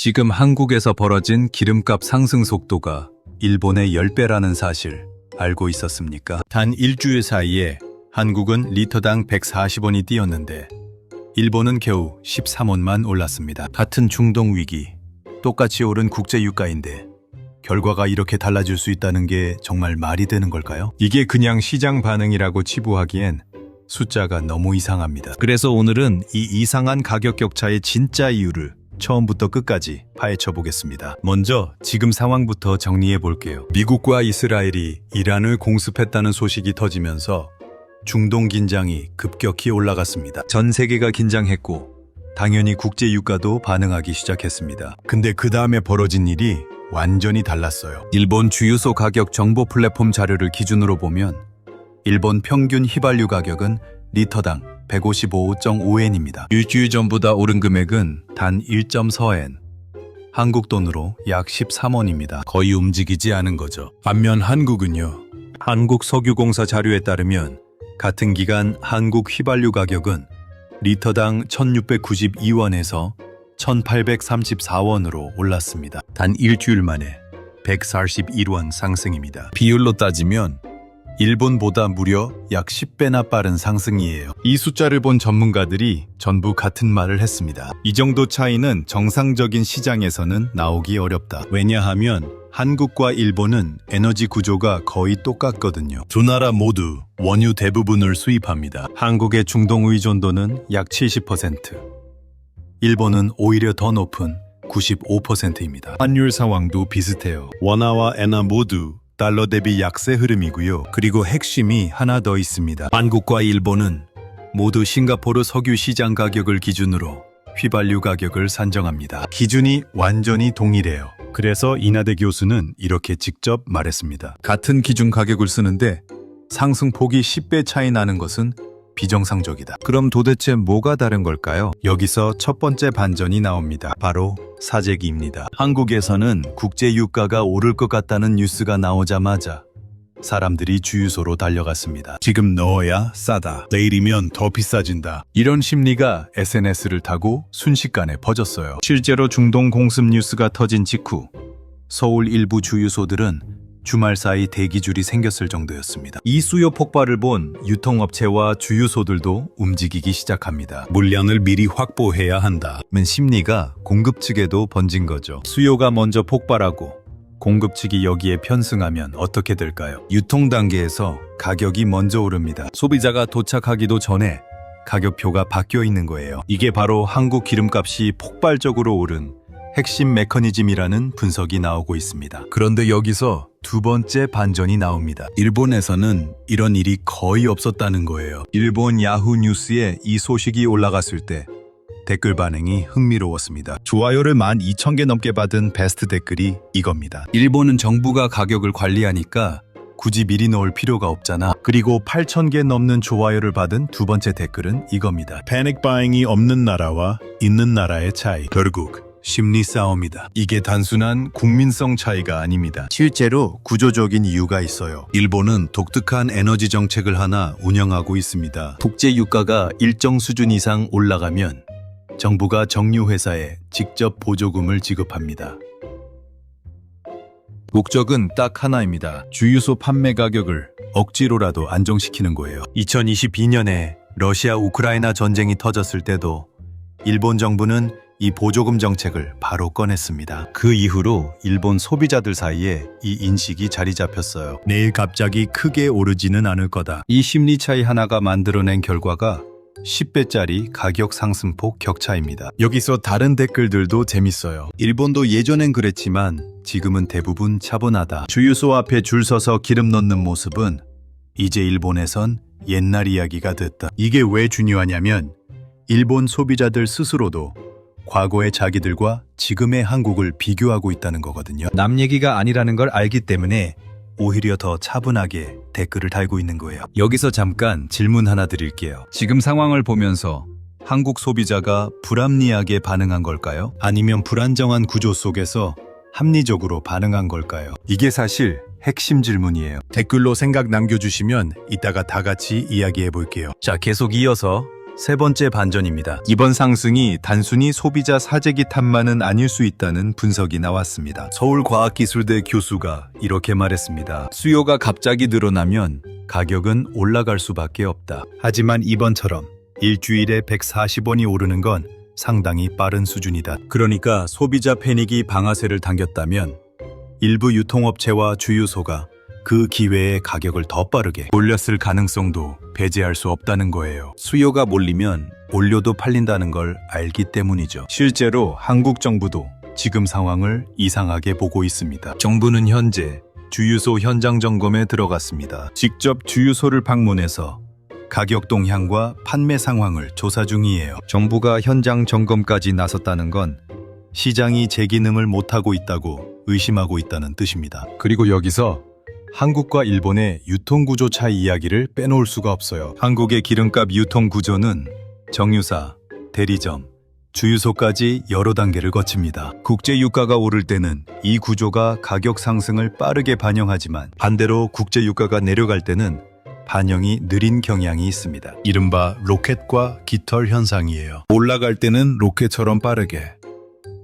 지금 한국에서 벌어진 기름값 상승 속도가 일본의 10배라는 사실 알고 있었습니까? 단 일주일 사이에 한국은 리터당 140원이 뛰었는데 일본은 겨우 13원만 올랐습니다. 같은 중동 위기, 똑같이 오른 국제 유가인데 결과가 이렇게 달라질 수 있다는 게 정말 말이 되는 걸까요? 이게 그냥 시장 반응이라고 치부하기엔 숫자가 너무 이상합니다. 그래서 오늘은 이 이상한 가격 격차의 진짜 이유를 처음부터 끝까지 파헤쳐 보겠습니다. 먼저 지금 상황부터 정리해 볼게요. 미국과 이스라엘이 이란을 공습했다는 소식이 터지면서 중동 긴장이 급격히 올라갔습니다. 전 세계가 긴장했고 당연히 국제 유가도 반응하기 시작했습니다. 근데 그 다음에 벌어진 일이 완전히 달랐어요. 일본 주유소 가격 정보 플랫폼 자료를 기준으로 보면 일본 평균 휘발유 가격은 리터당 155.5엔입니다. 일주일 전보다 오른 금액은 단 1.4엔. 한국 돈으로 약 13원입니다. 거의 움직이지 않은 거죠. 반면 한국은요. 한국석유공사 자료에 따르면 같은 기간 한국 휘발유 가격은 리터당 1692원에서 1834원으로 올랐습니다. 단 일주일 만에 141원 상승입니다. 비율로 따지면 일본보다 무려 약 10배나 빠른 상승이에요. 이 숫자를 본 전문가들이 전부 같은 말을 했습니다. 이 정도 차이는 정상적인 시장에서는 나오기 어렵다. 왜냐하면 한국과 일본은 에너지 구조가 거의 똑같거든요. 두 나라 모두 원유 대부분을 수입합니다. 한국의 중동 의존도는 약 70%, 일본은 오히려 더 높은 95%입니다. 환율 상황도 비슷해요. 원화와 엔화 모두 달러 대비 약세 흐름이고요. 그리고 핵심이 하나 더 있습니다. 한국과 일본은 모두 싱가포르 석유 시장 가격을 기준으로 휘발유 가격을 산정합니다. 기준이 완전히 동일해요. 그래서 이나대 교수는 이렇게 직접 말했습니다. 같은 기준 가격을 쓰는데 상승폭이 10배 차이 나는 것은 비정상적이다. 그럼 도대체 뭐가 다른 걸까요? 여기서 첫 번째 반전이 나옵니다. 바로 사재기입니다. 한국에서는 국제 유가가 오를 것 같다는 뉴스가 나오자마자 사람들이 주유소로 달려갔습니다. 지금 넣어야 싸다. 내일이면 더 비싸진다. 이런 심리가 SNS를 타고 순식간에 퍼졌어요. 실제로 중동 공습 뉴스가 터진 직후 서울 일부 주유소들은 주말 사이 대기줄이 생겼을 정도였습니다. 이 수요 폭발을 본 유통업체와 주유소들도 움직이기 시작합니다. 물량을 미리 확보해야 한다는 심리가 공급 측에도 번진 거죠. 수요가 먼저 폭발하고 공급 측이 여기에 편승하면 어떻게 될까요? 유통 단계에서 가격이 먼저 오릅니다. 소비자가 도착하기도 전에 가격표가 바뀌어 있는 거예요. 이게 바로 한국 기름값이 폭발적으로 오른 핵심 메커니즘이라는 분석이 나오고 있습니다. 그런데 여기서 두 번째 반전이 나옵니다. 일본에서는 이런 일이 거의 없었다는 거예요. 일본 야후 뉴스에 이 소식이 올라갔을 때 댓글 반응이 흥미로웠습니다. 좋아요를 12,000개 넘게 받은 베스트 댓글이 이겁니다. 일본은 정부가 가격을 관리하니까 굳이 미리 넣을 필요가 없잖아. 그리고 8,000개 넘는 좋아요를 받은 두 번째 댓글은 이겁니다. 패닉 바잉이 없는 나라와 있는 나라의 차이. 결국 심리 싸움이다. 이게 단순한 국민성 차이가 아닙니다. 실제로 구조적인 이유가 있어요. 일본은 독특한 에너지 정책을 하나 운영하고 있습니다. 국제 유가가 일정 수준 이상 올라가면 정부가 정유회사에 직접 보조금을 지급합니다. 목적은 딱 하나입니다. 주유소 판매 가격을 억지로라도 안정시키는 거예요. 2022년에 러시아 우크라이나 전쟁이 터졌을 때도 일본 정부는 이 보조금 정책을 바로 꺼냈습니다. 그 이후로 일본 소비자들 사이에 이 인식이 자리 잡혔어요. 내일 갑자기 크게 오르지는 않을 거다. 이 심리 차이 하나가 만들어낸 결과가 10배짜리 가격 상승폭 격차입니다. 여기서 다른 댓글들도 재밌어요. 일본도 예전엔 그랬지만 지금은 대부분 차분하다. 주유소 앞에 줄 서서 기름 넣는 모습은 이제 일본에선 옛날 이야기가 됐다. 이게 왜 중요하냐면 일본 소비자들 스스로도 과거의 자기들과 지금의 한국을 비교하고 있다는 거거든요. 남 얘기가 아니라는 걸 알기 때문에 오히려 더 차분하게 댓글을 달고 있는 거예요. 여기서 잠깐 질문 하나 드릴게요. 지금 상황을 보면서 한국 소비자가 불합리하게 반응한 걸까요? 아니면 불안정한 구조 속에서 합리적으로 반응한 걸까요? 이게 사실 핵심 질문이에요. 댓글로 생각 남겨주시면 이따가 다 같이 이야기해 볼게요. 자, 계속 이어서 세 번째 반전입니다. 이번 상승이 단순히 소비자 사재기 탓만은 아닐 수 있다는 분석이 나왔습니다. 서울과학기술대 교수가 이렇게 말했습니다. 수요가 갑자기 늘어나면 가격은 올라갈 수밖에 없다. 하지만 이번처럼 일주일에 140원이 오르는 건 상당히 빠른 수준이다. 그러니까 소비자 패닉이 방아쇠를 당겼다면 일부 유통업체와 주유소가 그 기회에 가격을 더 빠르게 올렸을 가능성도 배제할 수 없다는 거예요. 수요가 몰리면 올려도 팔린다는 걸 알기 때문이죠. 실제로 한국 정부도 지금 상황을 이상하게 보고 있습니다. 정부는 현재 주유소 현장 점검에 들어갔습니다. 직접 주유소를 방문해서 가격 동향과 판매 상황을 조사 중이에요. 정부가 현장 점검까지 나섰다는 건 시장이 제 기능을 못하고 있다고 의심하고 있다는 뜻입니다. 그리고 여기서 한국과 일본의 유통구조 차이 이야기를 빼놓을 수가 없어요. 한국의 기름값 유통구조는 정유사, 대리점, 주유소까지 여러 단계를 거칩니다. 국제유가가 오를 때는 이 구조가 가격 상승을 빠르게 반영하지만 반대로 국제유가가 내려갈 때는 반영이 느린 경향이 있습니다. 이른바 로켓과 깃털 현상이에요. 올라갈 때는 로켓처럼 빠르게,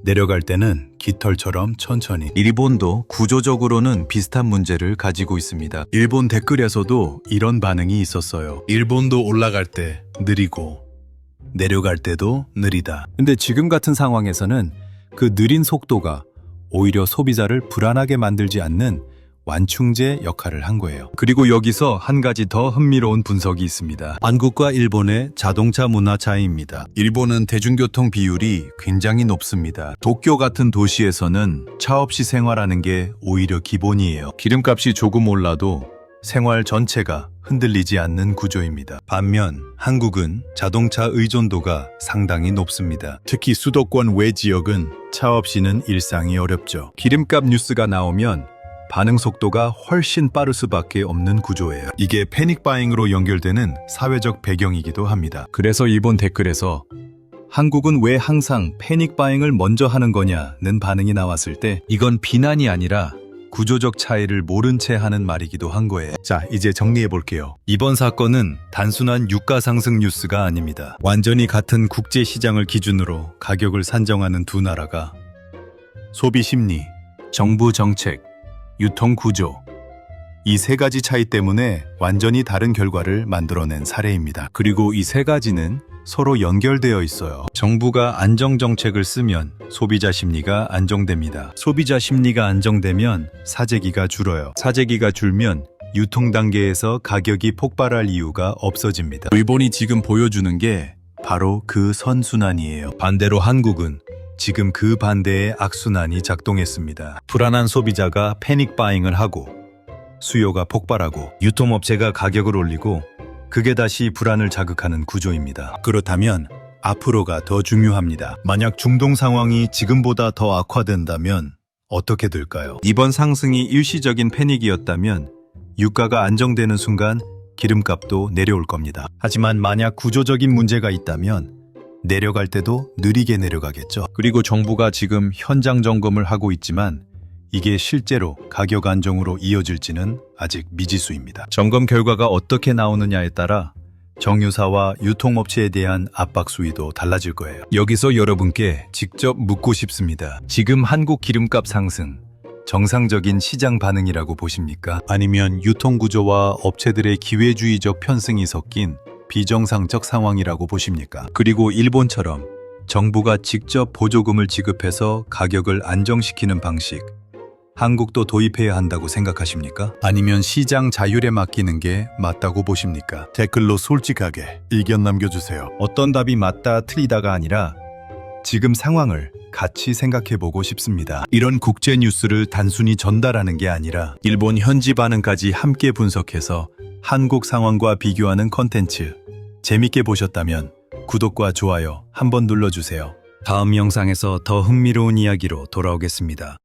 내려갈 때는 깃털처럼 천천히. 일본도 구조적으로는 비슷한 문제를 가지고 있습니다. 일본 댓글에서도 이런 반응이 있었어요. 일본도 올라갈 때 느리고 내려갈 때도 느리다. 근데 지금 같은 상황에서는 그 느린 속도가 오히려 소비자를 불안하게 만들지 않는 완충제 역할을 한 거예요. 그리고 여기서 한 가지 더 흥미로운 분석이 있습니다. 한국과 일본의 자동차 문화 차이입니다. 일본은 대중교통 비율이 굉장히 높습니다. 도쿄 같은 도시에서는 차 없이 생활하는 게 오히려 기본이에요. 기름값이 조금 올라도 생활 전체가 흔들리지 않는 구조입니다. 반면 한국은 자동차 의존도가 상당히 높습니다. 특히 수도권 외 지역은 차 없이는 일상이 어렵죠. 기름값 뉴스가 나오면 반응 속도가 훨씬 빠를 수밖에 없는 구조예요. 이게 패닉 바잉으로 연결되는 사회적 배경이기도 합니다. 그래서 일본 댓글에서 한국은 왜 항상 패닉 바잉을 먼저 하는 거냐는 반응이 나왔을 때 이건 비난이 아니라 구조적 차이를 모른 채 하는 말이기도 한 거예요. 자, 이제 정리해 볼게요. 이번 사건은 단순한 유가 상승 뉴스가 아닙니다. 완전히 같은 국제 시장을 기준으로 가격을 산정하는 두 나라가 소비 심리, 정부 정책, 유통 구조, 이 세 가지 차이 때문에 완전히 다른 결과를 만들어낸 사례입니다. 그리고 이 세 가지는 서로 연결되어 있어요. 정부가 안정 정책을 쓰면 소비자 심리가 안정됩니다. 소비자 심리가 안정되면 사재기가 줄어요. 사재기가 줄면 유통 단계에서 가격이 폭발할 이유가 없어집니다. 일본이 지금 보여주는 게 바로 그 선순환이에요. 반대로 한국은 지금 그 반대의 악순환이 작동했습니다. 불안한 소비자가 패닉 바잉을 하고 수요가 폭발하고 유통업체가 가격을 올리고 그게 다시 불안을 자극하는 구조입니다. 그렇다면 앞으로가 더 중요합니다. 만약 중동 상황이 지금보다 더 악화된다면 어떻게 될까요? 이번 상승이 일시적인 패닉이었다면 유가가 안정되는 순간 기름값도 내려올 겁니다. 하지만 만약 구조적인 문제가 있다면 내려갈 때도 느리게 내려가겠죠. 그리고 정부가 지금 현장 점검을 하고 있지만 이게 실제로 가격 안정으로 이어질지는 아직 미지수입니다. 점검 결과가 어떻게 나오느냐에 따라 정유사와 유통업체에 대한 압박 수위도 달라질 거예요. 여기서 여러분께 직접 묻고 싶습니다. 지금 한국 기름값 상승, 정상적인 시장 반응이라고 보십니까? 아니면 유통구조와 업체들의 기회주의적 편승이 섞인 비정상적 상황이라고 보십니까? 그리고 일본처럼 정부가 직접 보조금을 지급해서 가격을 안정시키는 방식, 한국도 도입해야 한다고 생각하십니까? 아니면 시장 자율에 맡기는 게 맞다고 보십니까? 댓글로 솔직하게 의견 남겨주세요. 어떤 답이 맞다 틀리다가 아니라 지금 상황을 같이 생각해보고 싶습니다. 이런 국제 뉴스를 단순히 전달하는 게 아니라 일본 현지 반응까지 함께 분석해서 한국 상황과 비교하는 컨텐츠 재밌게 보셨다면 구독과 좋아요 한번 눌러주세요. 다음 영상에서 더 흥미로운 이야기로 돌아오겠습니다.